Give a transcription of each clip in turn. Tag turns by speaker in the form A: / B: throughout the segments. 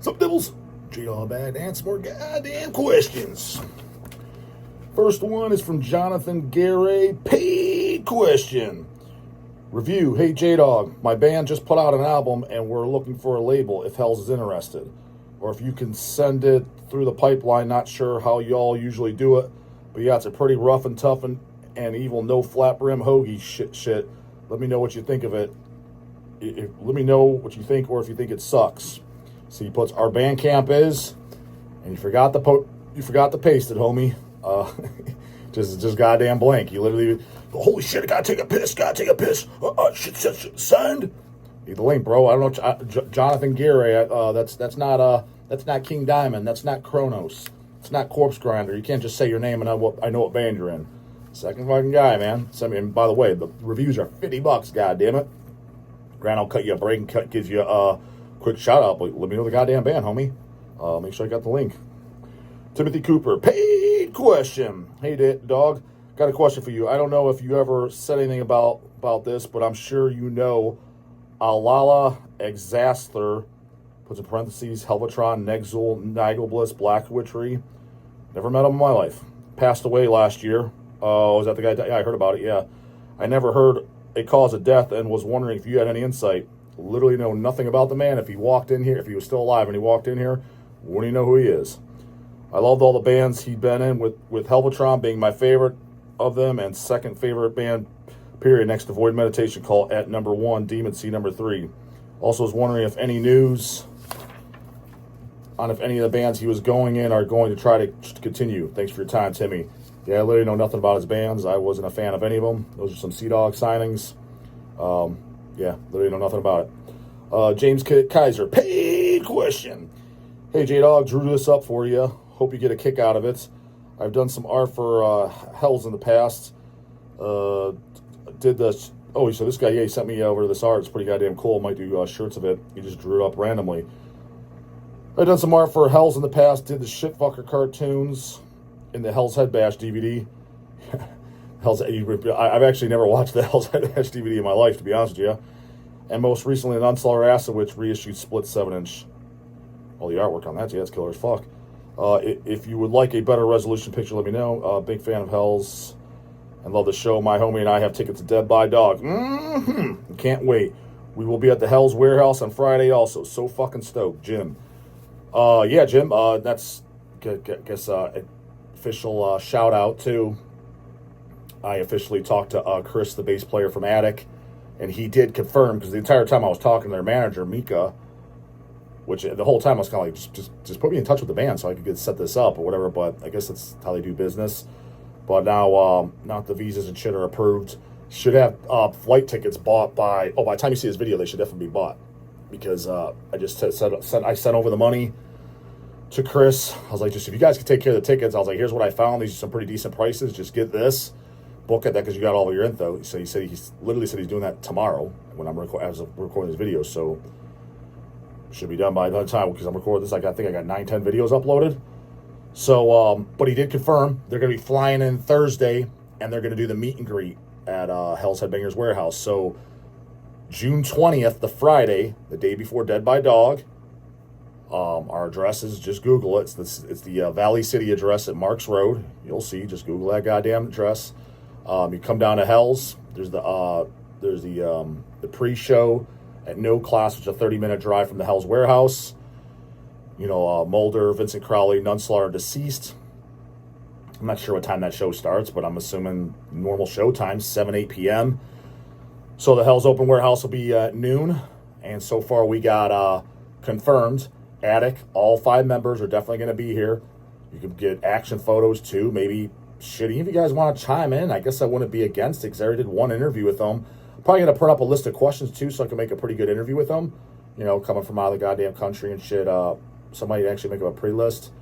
A: Sup, Devils? J-Dawg back to answer more goddamn questions. First one is from Jonathan Gary. Paid question. Review. Hey, J-Dawg. My band just put out an album and we're looking for a label if Hells is interested. Or if you can send it through the pipeline. Not sure how y'all usually do it. But yeah, it's a pretty rough and tough and evil no flat brim hoagie shit. Let me know what you think of it. Let me know what you think or if you think it sucks. So he puts our Bandcamp is, and you forgot to paste it, homie. Just goddamn blank. You literally, holy shit, I gotta take a piss. Shit, signed. Need the link, bro. I don't know, Jonathan Gary. That's not King Diamond. That's not Kronos. It's not Corpse Grinder. You can't just say your name and I know what band you're in. Second fucking guy, man. So, I mean, by the way, the reviews are $50. God damn it. Grant, I'll cut you a break and give you a quick shout out. But let me know the goddamn band, homie. Make sure I got the link. Timothy Cooper, paid question. Hey, dog, got a question for you. I don't know if you ever said anything about this, but I'm sure you know Alala Exaster, puts in parentheses, Helvatron, Nexul, Nagelbliss, Black Witchery. Never met him in my life. Passed away last year. Oh, is that the guy? Yeah, I heard about it, yeah. I never heard a cause of death and was wondering if you had any insight. Literally know nothing about the man. If he walked in here, if he was still alive and he walked in here, wouldn't you know who he is? I loved all the bands he'd been in, with Helvatron being my favorite of them and second favorite band, period, next to Void Meditation Cult at number 1, Demon Sea number 3. Also was wondering if any news on if any of the bands he was going in are going to try to continue. Thanks for your time, Timmy. Yeah, I literally know nothing about his bands. I wasn't a fan of any of them. Those are some Sea-Dawg signings. Yeah, literally know nothing about it. James Kaiser, paid question. Hey, J-Dawg, drew this up for you. Hope you get a kick out of it. I've done some art for Hells in the past. Did this. Oh, so this guy, yeah, he sent me over this art. It's pretty goddamn cool. Might do shirts of it. He just drew it up randomly. I've done some art for Hells in the past. Did the shitfucker cartoons in the Hell's Head Bash DVD. I've actually never watched the Hell's Head Bash DVD in my life, to be honest with you. And most recently, an Unsullied Acid Witch reissued split 7-inch. All the artwork on that, yeah, that's killer as fuck. If you would like a better resolution picture, let me know. Big fan of Hells and love the show. My homie and I have tickets to Dead by Dog. Can't wait. We will be at the Hell's Warehouse on Friday also. So fucking stoked, Jim. Yeah, Jim, that's, guess, official shout out to. I officially talked to Chris, the bass player from Attic, and he did confirm, because the entire time I was talking to their manager, Mika, which the whole time I was kind of like, just put me in touch with the band so I could set this up or whatever, but I guess that's how they do business. But now the visas and shit are approved. Should have flight tickets bought by the time you see this video, they should definitely be bought. Because I just sent over the money to Chris. I was like, just if you guys could take care of the tickets, I was like, here's what I found. These are some pretty decent prices. Just get this. Book it, that because you got all of your info. So he said he's doing that tomorrow when I'm recording this video. So should be done by the time because I'm recording this. I think I got 9-10 videos uploaded. So, but he did confirm they're going to be flying in Thursday and they're going to do the meet and greet at Hell's Headbangers Warehouse. So June 20th, the Friday, the day before Dead by Dog. Our address is, just Google it. It's the Valley City address at Marks Road. You'll see. Just Google that goddamn address. You come down to Hell's. There's the pre-show at No Class, which is a 30-minute drive from the Hell's Warehouse. You know, Mulder, Vincent Crowley, Nunslaughter, Deceased. I'm not sure what time that show starts, but I'm assuming normal show time, 7-8 p.m. So the Hell's Open Warehouse will be at noon. And so far we got confirmed. Attic, all 5 members are definitely going to be here. You can get action photos too. Maybe shitty. If you guys want to chime in, I guess I wouldn't be against it because I already did one interview with them. I'm probably going to print up a list of questions too so I can make a pretty good interview with them. You know, coming from out of the goddamn country and shit. Somebody actually make up a pre-list.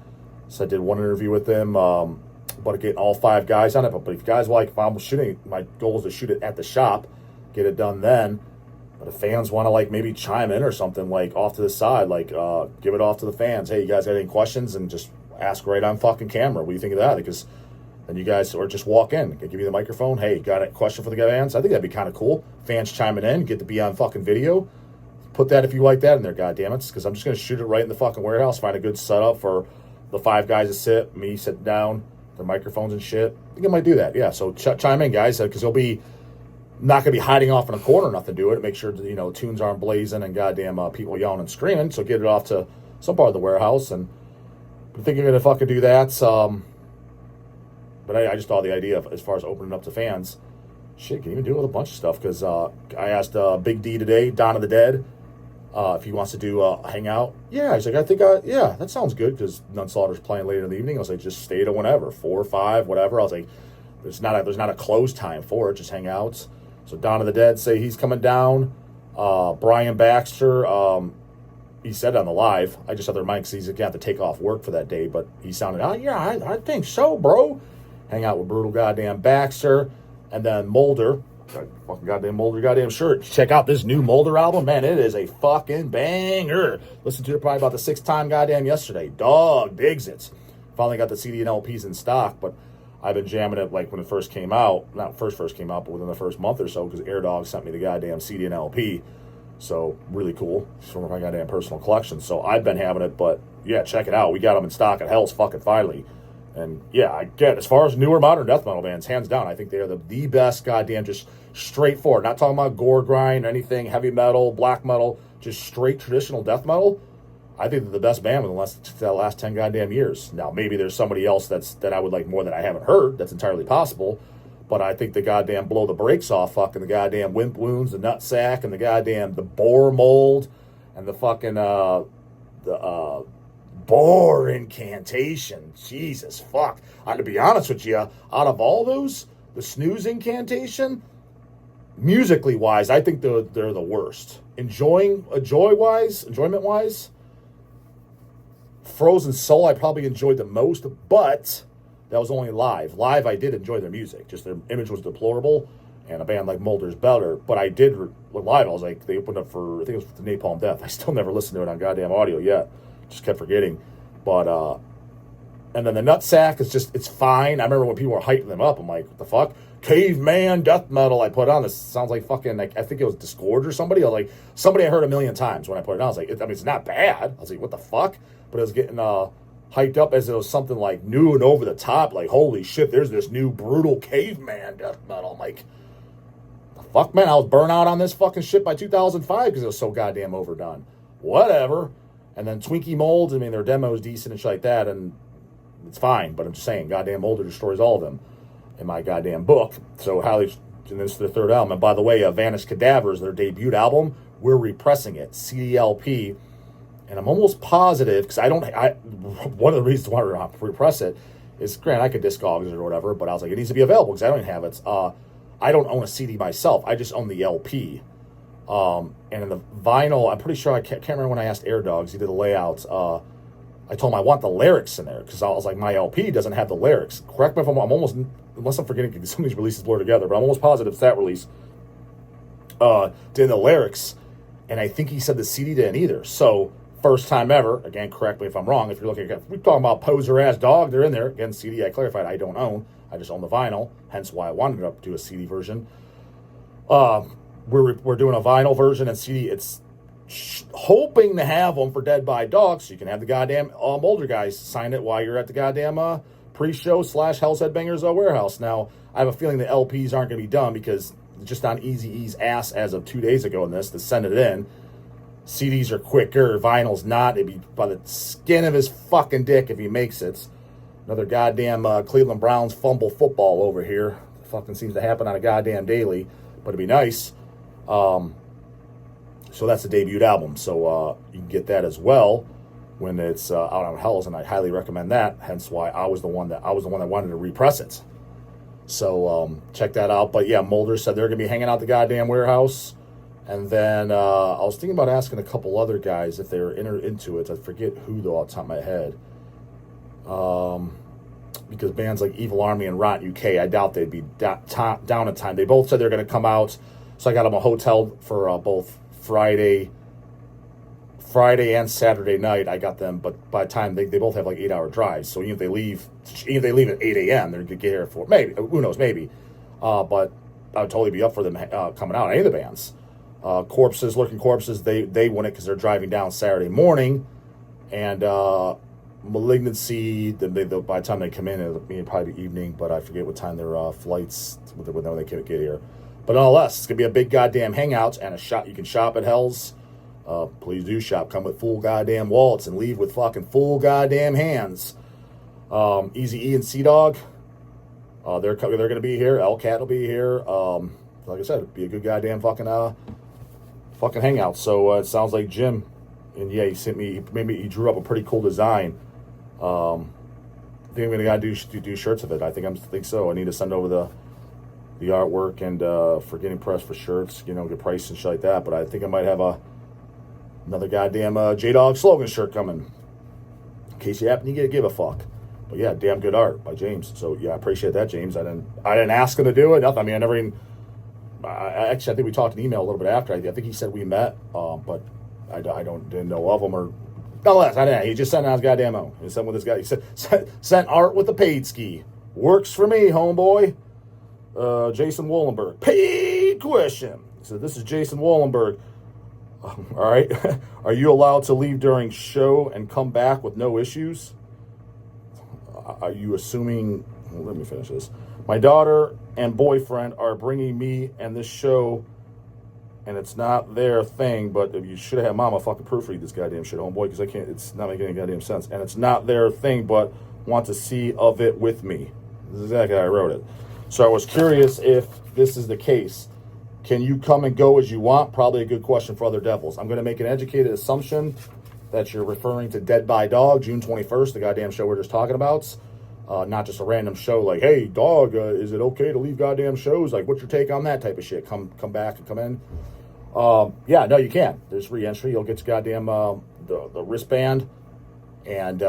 A: So I did one interview with them. But getting all 5 guys on it. But if you guys like, if I'm shooting, my goal is to shoot it at the shop, get it done then. But if fans want to like maybe chime in or something like off to the side, like give it off to the fans. Hey, you guys got any questions? And just ask right on fucking camera. What do you think of that? Because then you guys, or just walk in, give you the microphone. Hey, got a question for the fans? I think that'd be kind of cool. Fans chiming in, get to be on fucking video. put that if you like that in there, goddammit, because I'm just going to shoot it right in the fucking warehouse, find a good setup for the 5 guys to sit, me sitting down, their microphones and shit. I think I might do that, yeah. So chime in, guys, because they'll be not going to be hiding off in a corner, nothing to do it. Make sure, tunes aren't blazing and goddamn people yelling and screaming, so get it off to some part of the warehouse, and I think you're going to fucking do that. But I just thought the idea of, as far as opening up to fans, shit, can even do it with a bunch of stuff, because I asked Big D today, Dawn of the Dead, if he wants to do a hangout. Yeah, he's like, I think, yeah, that sounds good, because Nunslaughter's playing later in the evening. I was like, just stay to whenever, 4 or 5, whatever. I was like, there's not a close time for it, just hangouts. So Dawn of the Dead say he's coming down. Brian Baxter, he said on the live, I just had to remind because he's going to have to take off work for that day, but he sounded, yeah, I think so, bro. Hang out with Brutal goddamn Baxter. And then Mulder, fucking goddamn Mulder, goddamn shirt. Check out this new Mulder album. Man, it is a fucking banger. Listened to it probably about the 6th time goddamn yesterday. Dog digs it. Finally got the CD and LPs in stock, but I've been jamming it like when it first came out. Not first came out, but within the first month or so, because AirDawg sent me the goddamn CD and LP. So, really cool. It's from my goddamn personal collection. So, I've been having it, but yeah, check it out. We got them in stock at Hell's fucking finally. And yeah, I get, as far as newer modern death metal bands, hands down, I think they are the best goddamn, just straightforward. Not talking about gore grind, anything, heavy metal, black metal, just straight traditional death metal. I think they're the best band in the last 10 goddamn years. Now, maybe there's somebody else that I would like more that I haven't heard. That's entirely possible. But I think the goddamn blow the brakes off fucking the goddamn Wimp Wounds, the Nutsack, and the Boar Mold, and the fucking, Boar Incantation. Jesus, fuck. To be honest with you, out of all those, the Snooze Incantation, musically-wise, I think they're the worst. Enjoyment-wise, Frozen Soul I probably enjoyed the most, but that was only live. Live, I did enjoy their music. Just their image was deplorable, and a band like Mulder's better. But I did, live, I was like, they opened up for, I think it was the Napalm Death. I still never listened to it on goddamn audio yet. Just kept forgetting. But, and then the Nutsack is just, it's fine. I remember when people were hyping them up, I'm like, what the fuck? Caveman death metal I put on. This sounds like fucking, like, I think it was Disgorge or somebody. I was like, somebody I heard a million times when I put it on. I was like, it's not bad. I was like, what the fuck? But it was getting hyped up as it was something like new and over the top. Like, holy shit, there's this new brutal caveman death metal. I'm like, the fuck, man? I was burnt out on this fucking shit by 2005 because it was so goddamn overdone. Whatever. And then Twinkie Molds, I mean, their demo is decent and shit like that, and it's fine. But I'm just saying, goddamn Molder destroys all of them in my goddamn book. So and this is their 3rd album. And by the way, Vanished Cadavers, their debut album, we're repressing it, CDLP. And I'm almost positive, because one of the reasons why we're not repress it is, granted, I could Discogs or whatever, but I was like, it needs to be available, because I don't even have it. I don't own a CD myself. I just own the LP. And in the vinyl, I'm pretty sure, I can't remember when I asked AirDawgs, he did the layouts, I told him I want the lyrics in there, because I was like, my LP doesn't have the lyrics. Correct me if I'm almost, unless I'm forgetting, because some of these releases blur together, but I'm almost positive it's that release did the lyrics, and I think he said the CD didn't either. So, first time ever, again, correct me if I'm wrong, if you're looking at, we're talking about poser-ass dog, they're in there. Again, CD, I clarified, I don't own. I just own the vinyl, hence why I wanted to do a CD version. We're doing a vinyl version and CD. It's hoping to have them for Dead by Dog, so you can have the goddamn Mulder guys sign it while you're at the goddamn pre-show / Hell's Headbangers warehouse. Now, I have a feeling the LPs aren't going to be done because it's just on Eazy-E's ass as of 2 days ago in this to send it in. CDs are quicker, vinyl's not. It'd be by the skin of his fucking dick if he makes it. Another goddamn Cleveland Browns fumble football over here. Fucking seems to happen on a goddamn daily, but it'd be nice. So that's the debut album. So you can get that as well when it's out on Hell's, and I highly recommend that. Hence why I was the one that wanted to repress it. So check that out. But yeah, Mulder said they're gonna be hanging out the goddamn warehouse. And then I was thinking about asking a couple other guys if they were into it. I forget who, though, off the top of my head. Because bands like Evil Army and Rot UK, I doubt they'd be down in time. They both said they're going to come out. So I got them a hotel for both Friday and Saturday night. I got them, but by the time they both have like 8-hour drives. So even if they leave at 8 a.m., they're going to get here for maybe, who knows, maybe. But I would totally be up for them coming out, any of the bands. Corpses, Lurking Corpses, they win it because they're driving down Saturday morning. And Malignancy, by the time they come in, it'll probably be evening, but I forget what time their flights, when they can get here. But nonetheless, it's going to be a big goddamn hangout and a shop. You can shop at Hell's. Please do shop. Come with full goddamn wallets and leave with fucking full goddamn hands. Easy E and Sea-Dog, they're going to be here. L-Cat will be here. Like I said, it'll be a good goddamn fucking hangout. So it sounds like Jim, and yeah, he sent me, he drew up a pretty cool design. I think I'm going to do shirts of it. I think so. I need to send over the artwork and for getting pressed for shirts, get price and shit like that. But I think I might have another goddamn J-Dog slogan shirt coming, in case you happen to give a fuck. But yeah, damn good art by James. So yeah, I appreciate that, James. I didn't ask him to do it. Nothing. I mean, I never even. I think we talked in email a little bit after. I think he said we met, but I didn't know of him or. Nonetheless, I didn't. He just sent out his goddamn own. He sent with this guy. He sent art with the paid ski. Works for me, homeboy. Jason Wallenberg. Paid question. So this is Jason Wallenberg. All right. Are you allowed to leave during show and come back with no issues? Are you assuming? Well, let me finish this. My daughter and boyfriend are bringing me and this show, and it's not their thing, but you should have had Mama fucking proofread this goddamn shit, homeboy, because I can't, it's not making any goddamn sense. And it's not their thing, but want to see of it with me. This is exactly how I wrote it. So I was curious if this is the case. Can you come and go as you want? Probably a good question for other devils. I'm going to make an educated assumption that you're referring to Dead by Dog, June 21st, the goddamn show we're just talking about. Not just a random show like, hey, dog, is it okay to leave goddamn shows? Like, what's your take on that type of shit? Come back and come in. Yeah, no, you can. There's re-entry. You'll get your goddamn the wristband. And,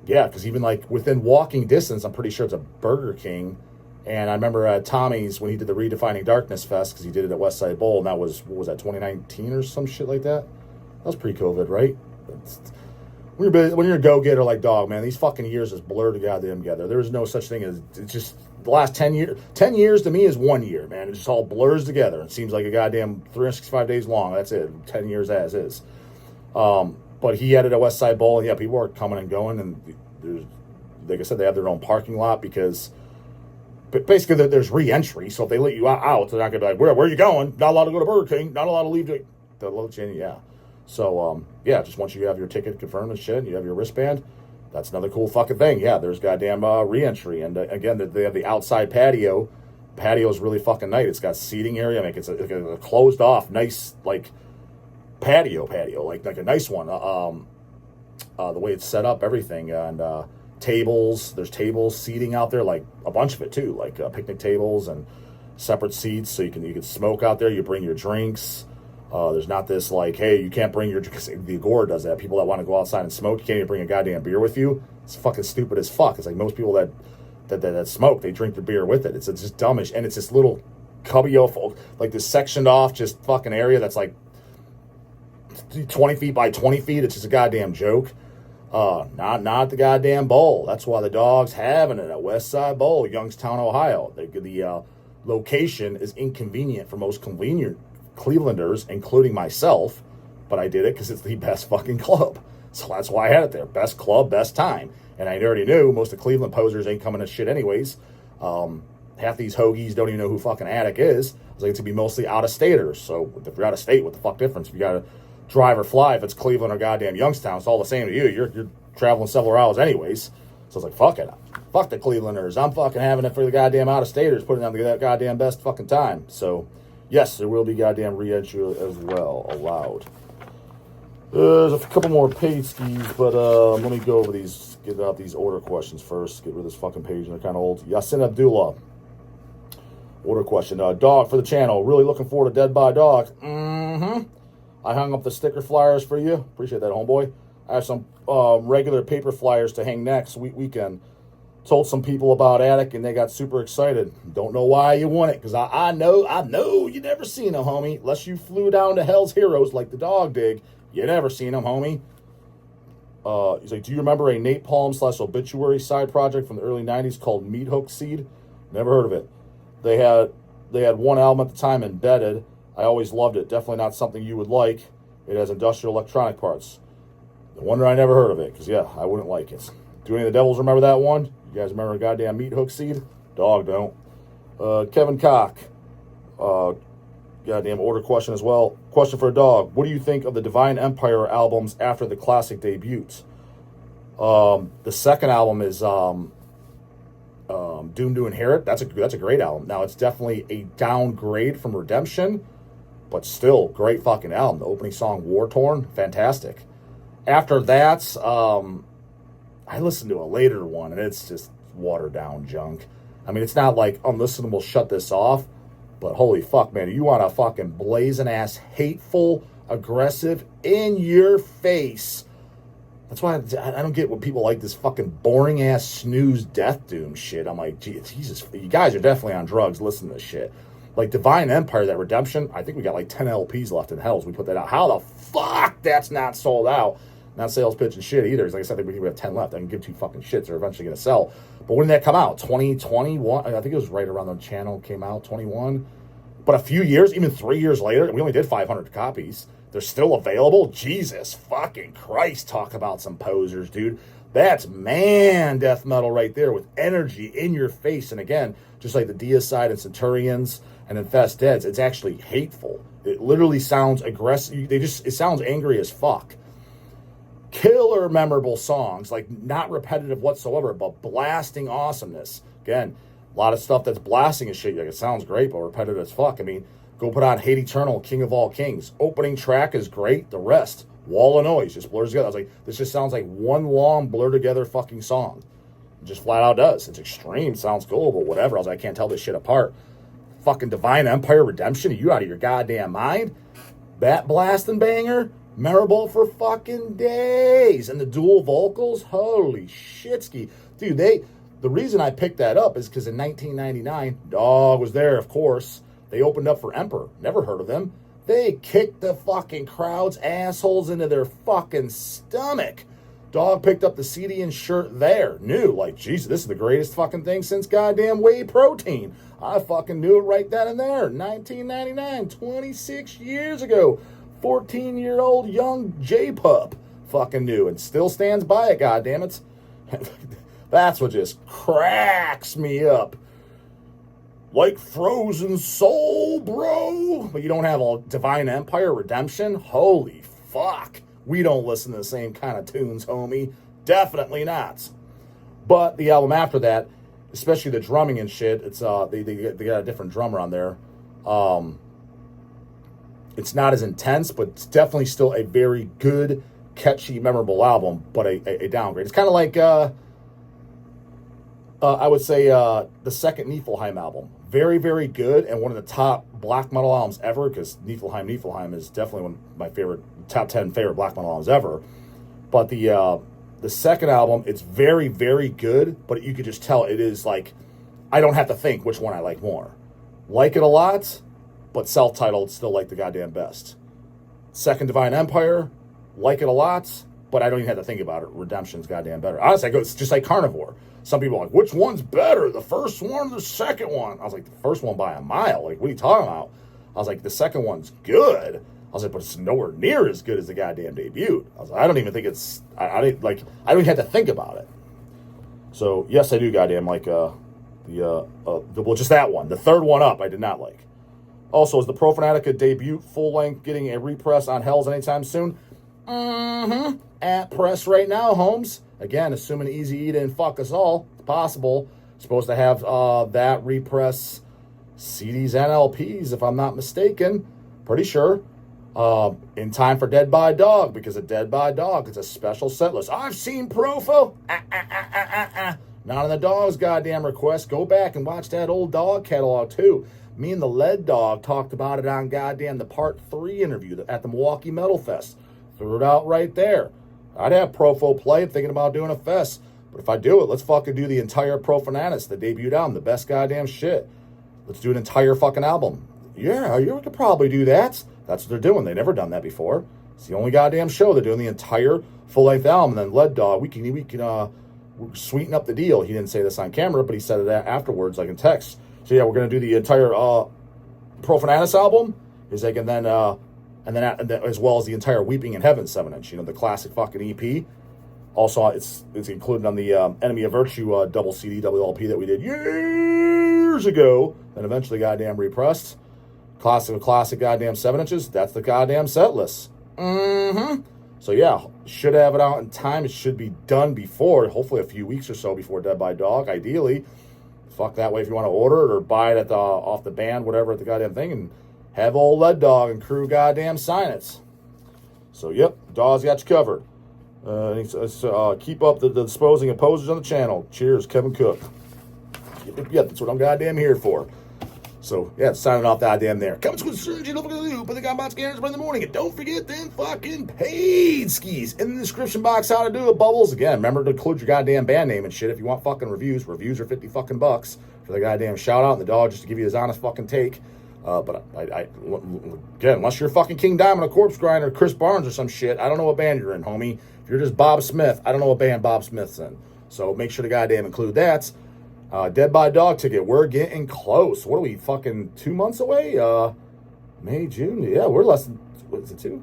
A: yeah, because even, like, within walking distance, I'm pretty sure it's a Burger King. And I remember Tommy's, when he did the Redefining Darkness Fest, because he did it at West Side Bowl, and that was, what was that, 2019 or some shit like that? That was pre-COVID, right? When you're a go-getter like Dog, man, these fucking years just blur together. There is no such thing as, it's just, the last 10 years, 10 years to me is 1 year, man. It just all blurs together. It seems like a goddamn 365 days long. That's it. 10 years as is. But he had it at West Side Bowl, and yeah, people are coming and going, and there's, like I said, they have their own parking lot because basically there's re-entry. So if they let you out, they're not going to be like, where are you going? Not allowed to go to Burger King. Not allowed to leave. They'll let you in, yeah. So, yeah, just once you have your ticket confirmed and shit, and you have your wristband, that's another cool fucking thing. Yeah, there's goddamn re-entry. And again, they have the outside patio. Patio is really fucking nice. It's got seating area. Like it's a closed off, nice, like, patio, like a nice one. The way it's set up, everything. And tables, there's tables, seating out there, like a bunch of it too, like picnic tables and separate seats. So you can smoke out there. You bring your drinks. There's not this like, hey, you can't bring your, because the Agora does that. People that want to go outside and smoke, you can't even bring a goddamn beer with you. It's fucking stupid as fuck. It's like most people that smoke, they drink the beer with it. It's just dumbish. And it's this little cubby, like this sectioned off just fucking area that's like 20 feet by 20 feet. It's just a goddamn joke. Not the goddamn bowl. That's why the Dog's having it at West Side Bowl, Youngstown, Ohio. The location is inconvenient for most convenient Clevelanders, including myself, but I did it because it's the best fucking club. So that's why I had it there. Best club, best time. And I already knew most of the Cleveland posers ain't coming to shit anyways. Half these hoagies don't even know who fucking Attic is. I was like, it's going to be mostly out-of-staters. So if you're out of state, what the fuck difference? If you got to drive or fly, if it's Cleveland or goddamn Youngstown, it's all the same to you. You're traveling several hours anyways. So I was like, fuck it. Fuck the Clevelanders. I'm fucking having it for the goddamn out-of-staters, putting on the goddamn best fucking time. So yes, there will be goddamn re-entry as well allowed. There's a couple more paid skis, but let me go over these, get out these order questions first. Get rid of this fucking page, and they're kind of old. Yasin Abdullah. Order question. Dog for the channel. Really looking forward to Dead by Dog. Mm-hmm. I hung up the sticker flyers for you. Appreciate that, homeboy. I have some regular paper flyers to hang next weekend. Told some people about Attic, and they got super excited. Don't know why you want it, because I know you never seen them, homie. Unless you flew down to Hell's Heroes like the Dog dig, you never seen them, homie. He's like, do you remember a napalm/obituary side project from the early 90s called Meat Hook Seed? Never heard of it. They had one album at the time, Embedded. I always loved it. Definitely not something you would like. It has industrial electronic parts. No wonder I never heard of it, because, yeah, I wouldn't like it. Do any of the Devils remember that one? You guys remember a goddamn meat hook seed? Dog don't. Kevin Cock. Goddamn order question as well. Question for a dog. What do you think of the Divine Empire albums after the classic debuts? The second album is Doom to Inherit. That's a great album. Now, it's definitely a downgrade from Redemption, but still, great fucking album. The opening song, War Torn, fantastic. After that, I listened to a later one, and it's just watered down junk. I mean, it's not like unlistenable, shut this off, but holy fuck, man, you want a fucking blazing ass, hateful, aggressive, in your face. That's why I don't get what people like this fucking boring ass snooze death doom shit. I'm like, Jesus, you guys are definitely on drugs. Listen to this shit. Like Divine Empire, that Redemption, I think we got like 10 LPs left in Hells. We put that out. How the fuck that's not sold out? Not sales pitch and shit either. Like I said, I think we have 10 left. I can give two fucking shits. They're eventually going to sell. But when did that come out? 2021? I think it was right around the channel came out, 21. But a few years, even 3 years later, we only did 500 copies. They're still available? Jesus fucking Christ. Talk about some posers, dude. That's man death metal right there with energy in your face. And again, just like the Deicide and Centurions and Infest Deads, it's actually hateful. It literally sounds aggressive. It sounds angry as fuck. Killer memorable songs, like not repetitive whatsoever, but blasting awesomeness. Again, a lot of stuff that's blasting as shit. Like, it sounds great, but repetitive as fuck. I mean, go put on Hate Eternal, King of All Kings. Opening track is great. The rest, Wall of Noise, just blurs together. I was like, this just sounds like one long blur together fucking song. It just flat out does. It's extreme, sounds cool, but whatever. I was like, I can't tell this shit apart. Fucking Divine Empire Redemption, are you out of your goddamn mind? That blasting banger, memorable for fucking days. And the dual vocals, holy shitski. Dude, the reason I picked that up is because in 1999, DAWG was there, of course. They opened up for Emperor. Never heard of them. They kicked the fucking crowd's assholes into their fucking stomach. DAWG picked up the CD and shirt there. Knew, like, Jesus, this is the greatest fucking thing since goddamn whey protein. I fucking knew it right then and there. 1999, 26 years ago. 14-year-old young J-Pup fucking knew and still stands by it, goddammit. That's what just cracks me up. Like Frozen Soul, bro. But you don't have a Divine Empire Redemption? Holy fuck. We don't listen to the same kind of tunes, homie. Definitely not. But the album after that, especially the drumming and shit, it's they got a different drummer on there. It's not as intense, but it's definitely still a very good, catchy, memorable album, but a downgrade. It's kind of like, I would say, the second Niflheim album. Very, very good, and one of the top black metal albums ever, because Niflheim is definitely one of my top 10 favorite black metal albums ever. But the second album, it's very, very good, but you could just tell it is like, I don't have to think which one I like more. Like it a lot, but self-titled, still like the goddamn best. Second Divine Empire, like it a lot, but I don't even have to think about it. Redemption's goddamn better. Honestly, it's just like Carnivore. Some people are like, which one's better, the first one or the second one? I was like, the first one by a mile. Like, what are you talking about? I was like, the second one's good. I was like, but it's nowhere near as good as the goddamn debut. I was like, I don't even think it's, I don't even have to think about it. So, yes, I do goddamn like, well, just that one. The third one up, I did not like. Also, is the Profanatica debut full-length getting a repress on Hells anytime soon? Mm-hmm. At press right now, Holmes. Again, assuming Easy E didn't fuck us all. It's possible. Supposed to have that repress CDs and LPs, if I'm not mistaken. Pretty sure. In time for Dead by Dog, because of Dead by Dog, it's a special set list. I've seen Profo. Not on the DAWG's goddamn request. Go back and watch that old DAWG catalog, too. Me and the Lead Dog talked about it on goddamn the Part 3 interview at the Milwaukee Metal Fest. Threw it out right there. I'd have Profo play. I'm thinking about doing a fest. But if I do it, let's fucking do the entire Profanatica, the debut album, the best goddamn shit. Let's do an entire fucking album. Yeah, you could probably do that. That's what they're doing. They've never done that before. It's the only goddamn show. They're doing the entire full-length album. And then Lead Dog, we can sweeten up the deal. He didn't say this on camera, but he said it afterwards, like in text. So yeah, we're going to do the entire Profanatica album. He's like, and then as well as the entire Weeping in Heaven 7-inch, the classic fucking EP. Also, it's included on the Enemy of Virtue double CD, double LP that we did years ago, and eventually goddamn repressed. Classic goddamn 7-inches. That's the goddamn set list. So yeah, should have it out in time. It should be done before, hopefully a few weeks or so before Dead by Dog, ideally. Fuck that way if you want to order it or buy it off the band, whatever, at the goddamn thing, and have old Lead Dog and crew goddamn sign it. So yep, Dawg's got you covered. Keep up the disposing of posers on the channel. Cheers, Kevin Cook. Yep, that's what I'm goddamn here for. So, yeah, signing off goddamn there. Coming to the surgery, don't forget to do, put the goddamn scanners in the morning. And don't forget them fucking paid skis in the description box. How to do it, Bubbles. Again, remember to include your goddamn band name and shit if you want fucking reviews. Reviews are 50 fucking bucks for the goddamn shout out and the dog just to give you his honest fucking take. But again, unless you're fucking King Diamond, a Corpse Grinder, Chris Barnes or some shit, I don't know what band you're in, homie. If you're just Bob Smith, I don't know what band Bob Smith's in. So make sure to goddamn include that. Dead by Dog ticket. We're getting close. What are we, fucking 2 months away? May, June. Yeah, we're less than, what is it, 2?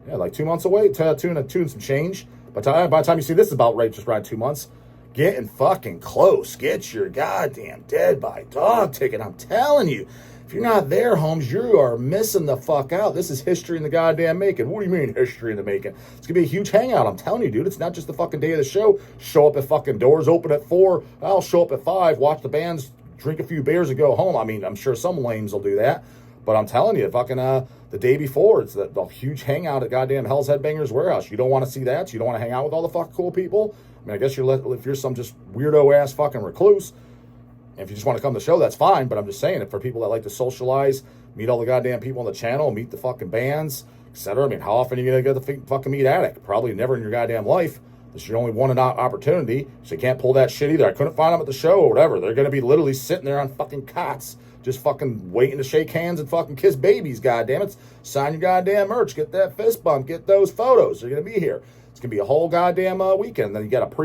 A: Yeah, like 2 months away. Two and some change. By the time you see this, about right, just around 2 months. Getting fucking close. Get your goddamn Dead by Dog ticket. I'm telling you. If you're not there, Holmes, you are missing the fuck out. This is history in the goddamn making. What do you mean history in the making? It's going to be a huge hangout. I'm telling you, dude. It's not just the fucking day of the show. Show up at fucking doors open at 4. I'll show up at 5, watch the bands, drink a few beers, and go home. I mean, I'm sure some lames will do that. But I'm telling you, fucking the day before, it's the huge hangout at goddamn Hell's Headbangers Warehouse. You don't want to see that. You don't want to hang out with all the fucking cool people. I mean, I guess if you're some just weirdo-ass fucking recluse, if you just want to come to the show, that's fine. But I'm just saying, if for people that like to socialize, meet all the goddamn people on the channel, meet the fucking bands, etc. I mean, how often are you going to get to fucking meet Attic? Probably never in your goddamn life. This is your only one opportunity, so you can't pull that shit either. I couldn't find them at the show or whatever. They're going to be literally sitting there on fucking cots, just fucking waiting to shake hands and fucking kiss babies, goddammit. Sign your goddamn merch, get that fist bump, get those photos. They're going to be here. It's going to be a whole goddamn weekend. Then you got a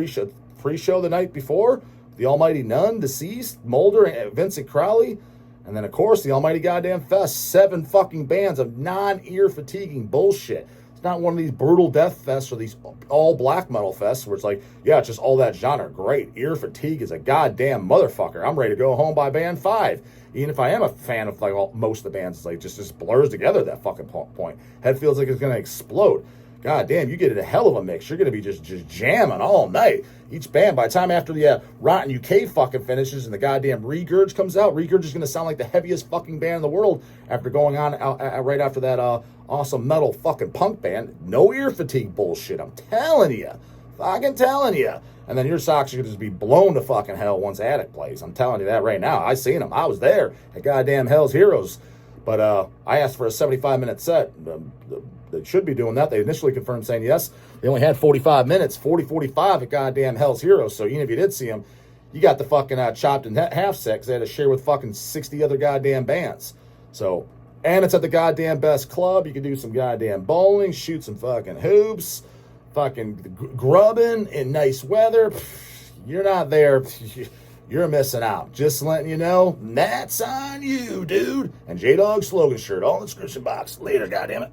A: pre-show the night before. The Almighty Nun, Deceased, Mulder, and Vincent Crowley. And then, of course, the Almighty Goddamn Fest. 7 fucking bands of non-ear fatiguing bullshit. It's not one of these brutal death fests or these all black metal fests where it's like, yeah, it's just all that genre. Great. Ear fatigue is a goddamn motherfucker. I'm ready to go home by band 5. Even if I am a fan of like most of the bands, it's like just blurs together at that fucking point. Head feels like it's going to explode. God damn, you get a hell of a mix. You're going to be just jamming all night. Each band, by the time after the Rotten UK fucking finishes and the goddamn Regurge comes out, Regurge is going to sound like the heaviest fucking band in the world after going on right after that awesome metal fucking punk band. No ear fatigue bullshit. I'm telling you. Fucking telling you. And then your socks are going to just be blown to fucking hell once Attic plays. I'm telling you that right now. I seen them. I was there at goddamn Hell's Heroes. But I asked for a 75-minute set. They should be doing that. They initially confirmed saying yes. They only had 45 minutes, 45 at goddamn Hell's Heroes. So even if you did see them, you got the fucking chopped in half set because they had to share with fucking 60 other goddamn bands. So, and it's at the goddamn best club. You can do some goddamn bowling, shoot some fucking hoops, fucking grubbing in nice weather. You're not there. You're missing out. Just letting you know, that's on you, dude. And J-Dog slogan shirt, all in the description box. Later, goddammit.